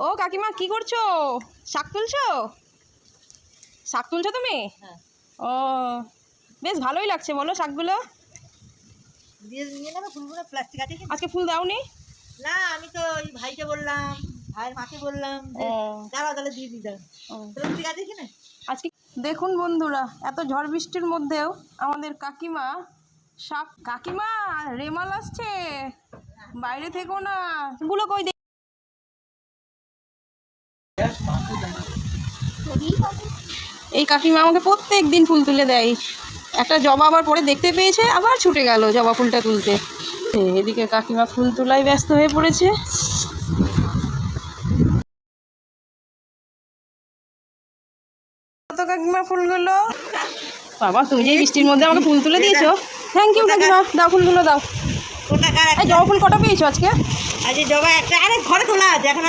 ও কাকিমা কি করছো? শাক তুলছো? শাক তুলছো তুমি? ও বেশ ভালোই লাগছে বলো শাকগুলো। আজকে ফুল দাওনি? না আমি তো ওই ভাইকে বললাম, ভাইয়ের মাকে বললাম যে দাঁড়াও তাহলে দিয়ে দিতাম। ঠিক আছে কি না? আজকে দেখুন বন্ধুরা, এত ঝড় বৃষ্টির মধ্যেও আমাদের কাকিমা শাক। কাকিমা রেমাল আসছে, বাইরে থেকো না। গুলো কই দে। এই কাকিমা আমাকে প্রত্যেক দিন ফুল তুলে দেয়। একটা জবা আবার পরে দেখতে পেয়েছে, আবার ছুটে গেল জবা ফুলটা তুলতে। এদিকে কাকিমা ফুল তোলায় ব্যস্ত হয়ে পড়েছে। কত কাকিমা ফুলগুলো, বাবা তুমি যে বৃষ্টির মধ্যে আমাকে ফুল তুলে দিয়েছো, থ্যাংক ইউ কাকিমা। দাও ফুলগুলো দাও। জবা ফুল কটা পেয়েছো আজকে? আজকে জবা একটা, আরে ঘরে তোলা আছে এখন।